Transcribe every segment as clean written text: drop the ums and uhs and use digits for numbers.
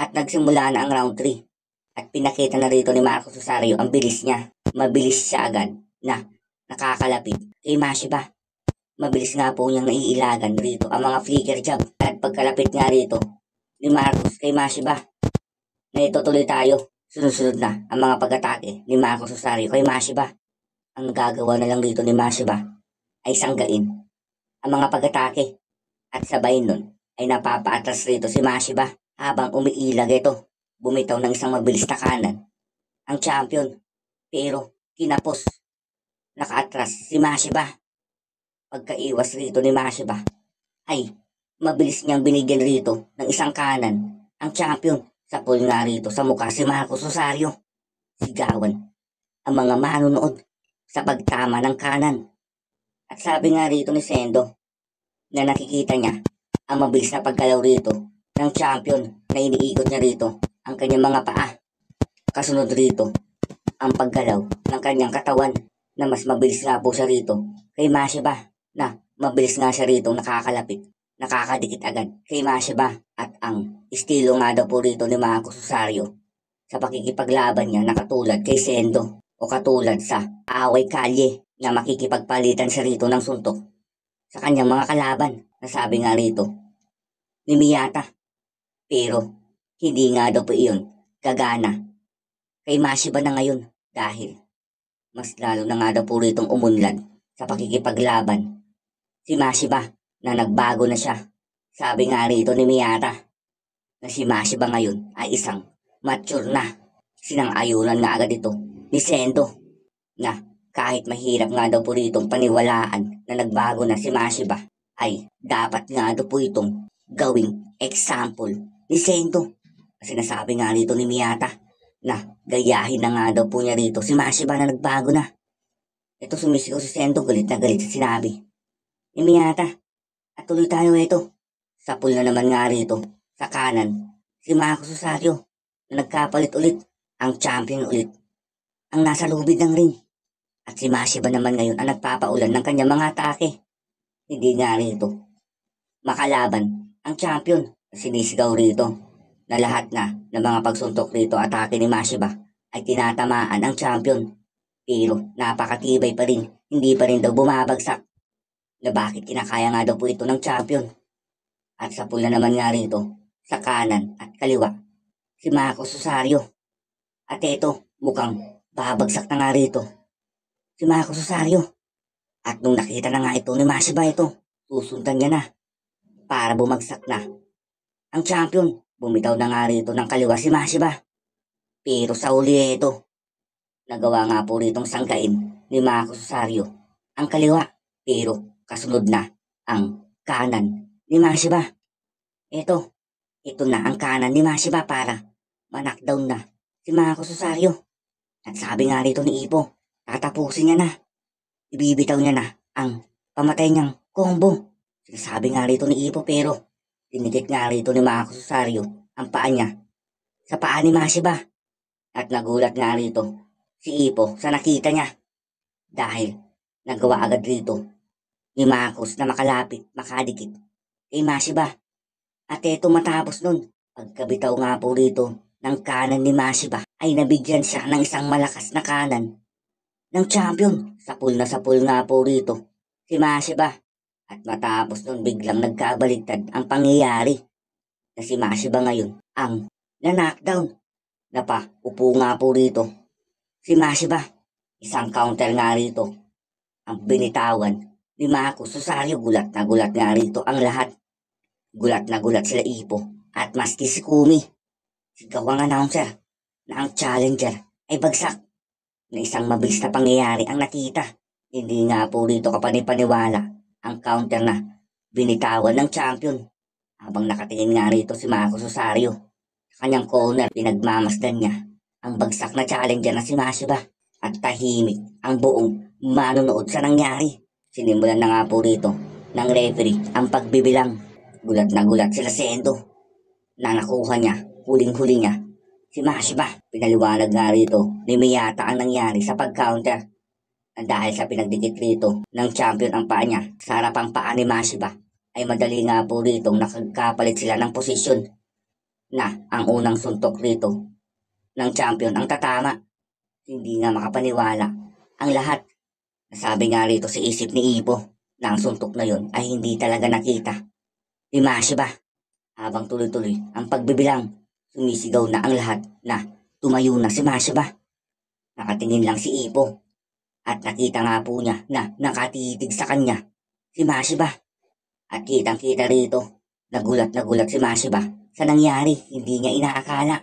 At nagsimula na ang round 3. At pinakita na rito ni Marcos Rosario ang bilis niya. Mabilis siya agad na nakakalapit kay Mashiba. Mabilis nga po niyang naiilagan rito ang mga flicker jab. At pagkalapit nga rito ni Marcos kay Mashiba, na itutuloy tayo. Sunod-sunod na ang mga pag-atake ni Marcos Rosario kay Mashiba. Ang nagagawa na lang rito ni Mashiba ay sanggain ang mga pag-atake. At sabay nun ay napapaatras rito si Mashiba habang umiilag ito. Bumitaw ng isang mabilis na kanan ang champion. Pero kinapos, nakaatras si Mashiba. Pagkaiwas rito ni Mashiba ay mabilis niyang binigyan rito ng isang kanan ang champion. Sapul nga rito sa mukha si Marcos Rosario. Sigawan ang mga manonood sa pagtama ng kanan. At sabi nga rito ni Sendo na nakikita niya ang mabilis na paggalaw rito ng champion na iniikot niya rito ang kanyang mga paa. Kasunod rito ang paggalaw ng kanyang katawan na mas mabilis nga po siya rito kay Mashiba, na mabilis nga siya rito nakakalapit, nakakadikit agad kay Mashiba. At ang estilo nga daw po rito ni Marcos Rosario sa pakikipaglaban niya na katulad kay Sendo o katulad sa away kalye na makikipagpalitan siya rito ng suntok sa kanyang mga kalaban, na sabi nga rito ni Miyata. Pero hindi nga daw po iyon gagana kay Mashiba na ngayon dahil mas lalo na nga daw po ritong umunlad sa pakikipaglaban si Mashiba, na nagbago na siya. Sabi nga rito ni Miyata na si Mashiba ngayon ay isang mature na. Sinang-ayunan nga agad ito ni Sendo na kahit mahirap nga daw po ritong paniwalaan na nagbago na si Mashiba, ay dapat nga daw po itong gawing example ni Sendo. Kasi nasabi nga rito ni Miyata na gayahin na nga daw po niya rito si Mashiba na nagbago na. Ito sumisigaw si Sendo, galit na galit sa sinabi ni Miyata. At tuloy tayo ito. Sapul na naman nga rito sa kanan si Marcos Rosario na nagkapalit ulit ang champion ulit ang nasa lubid ng ring. At si Mashiba naman ngayon ang nagpapaulan ng kanyang mga atake. Hindi nga rito makalaban ang champion. Sinisigaw rito na lahat na ng mga pagsuntok rito atake ni Mashiba ay tinatamaan ang champion. Pero napakatibay pa rin, hindi pa rin daw bumabagsak. Na bakit kinakaya nga daw po ito ng champion. At sa pula naman nga rito sa kanan at kaliwa si Marcos Rosario. At ito mukhang babagsak na nga rito si Marcos Rosario. At nung nakita na nga ito ni Mashiba, ito susundan niya na para bumagsak na ang champion. Bumitaw na nga rito ng kaliwa si Mashiba. Pero sa uli ito, nagawa nga po ritong sangkain ni Marcos Rosario ang kaliwa. Pero kasunod na ang kanan ni Mashiba. Ito na ang kanan ni Mashiba para ma-knockdown na si Marcos Rosario. At sabi nga rito ni Ipo, tatapusin niya na. Ibibitaw niya na ang pamatay niyang combo. Sinasabi nga rito ni Ipo, pero dinidikit nga rito ni Marcos Rosario ang paa niya sa paa ni Mashiba. At nagulat nga rito si Ipo sa nakita niya dahil nagawa agad rito ni Marcos na makalapit, makadikit kay Mashiba. At eto matapos nun, pagkabitaw nga po rito ng kanan ni Mashiba ay nabigyan siya ng isang malakas na kanan ng champion. Sapul na sapul nga po rito si Mashiba. At matapos nun biglang nagkabaliktad ang pangyayari na si Mashiba ngayon ang na-knockdown. Napaupo nga po rito si Mashiba. Isang counter nga rito ang binitawan ni Marcos Rosario. Gulat na gulat nga rito ang lahat. Gulat na gulat sila Ipo at maski si Kumi. Sigaw ang announcer na ang challenger ay bagsak. Na isang mabilis na pangyayari ang nakita. Hindi nga po rito kapanipaniwala ang counter na binitawan ng champion. Habang nakatingin nga rito si Marcos Rosario sa kanyang corner, pinagmamasdan niya ang bagsak na challenger na si Mashiba. At tahimik ang buong manonood sa nangyari. Sinimulan na nga po rito ng referee ang pagbibilang. Gulat na gulat sila Sendo na nakuha niya, huling-huli niya si Mashiba. Pinaliwanag nga rito ni Miyata ang nangyari sa pag-counter. Dahil sa pinagdikit rito ng champion ang paa niya sa harapang paa ni Mashiba, ay madali nga po rito nakagkapalit sila ng posisyon. na ang unang suntok rito ng champion ang tatama. Hindi nga makapaniwala ang lahat. Nasabi nga rito sa isip ni Ipo na ang suntok na yon ay hindi talaga nakita ni Mashiba. Habang tuloy-tuloy ang pagbibilang, sumisigaw na ang lahat na tumayo na si Mashiba. Nakatingin lang si Ipo at nakita nga po niya na nakatitig sa kanya si Mashiba. At kitang-kita rito, nagulat si Mashiba sa nangyari, hindi niya inaakala.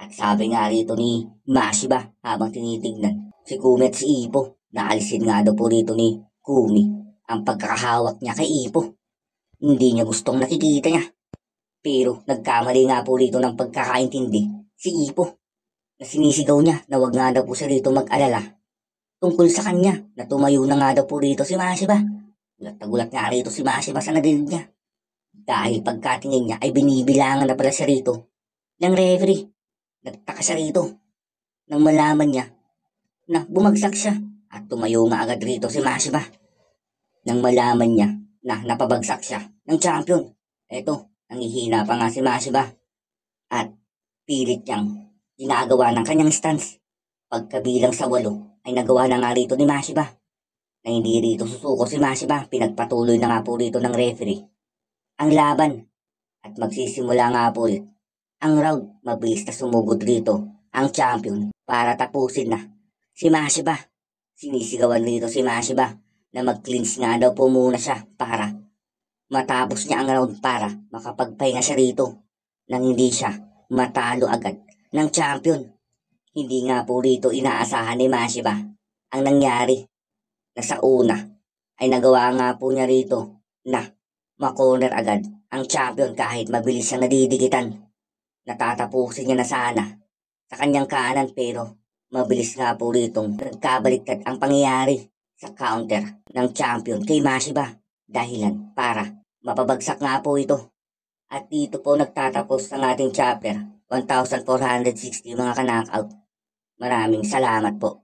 At sabi nga rito ni Mashiba habang tinitignan si Kumi at si Ipo, naalisin nga daw po rito ni Kumi ang pagkakahawak niya kay Ipo. Hindi niya gustong nakikita niya. Pero nagkamali nga po rito ng pagkakaintindi si Ipo na sinisigaw niya na wag nga daw po siya rito mag-alala tungkol sa kanya na tumayo na nga daw po rito si Mashiba. Gulat na gulat nga rito si Mashiba sa narinig niya. Dahil pagkatingin niya ay binibilangan na pala siya rito ng referee. Nagtaka siya rito nang malaman niya na bumagsak siya at tumayo nga agad rito si Mashiba. Nang malaman niya na napabagsak siya ng champion, eto, nangihina pa nga si Mashiba at pilit niyang ginagawa ng kanyang stance. Pagkabilang sa 8 ay nagawa na nga rito ni Mashiba na hindi rito susuko si Mashiba. Pinagpatuloy na nga po rito ng referee ang laban at magsisimula nga po ulit ang round. Mabilis na sumugod rito ang champion para tapusin na si Mashiba. Sinisigawan rito si Mashiba na mag-cleanse nga daw po muna siya para matapos niya ang round para makapagpahinga siya rito nang hindi siya matalo agad ng champion. Hindi nga po rito inaasahan ni Mashiba ang nangyari na sa una ay nagawa nga po niya rito na makorner agad ang champion kahit mabilis siyang nadidikitan. Natatapusin niya na sana sa kanyang kanan pero mabilis nga po ritong nagkabaliktad ang pangyayari sa counter ng champion kay Mashiba. Dahilan para mapabagsak nga po ito. At dito po nagtatapos ang ating chapter 1460 mga ka-knockout. Maraming salamat po.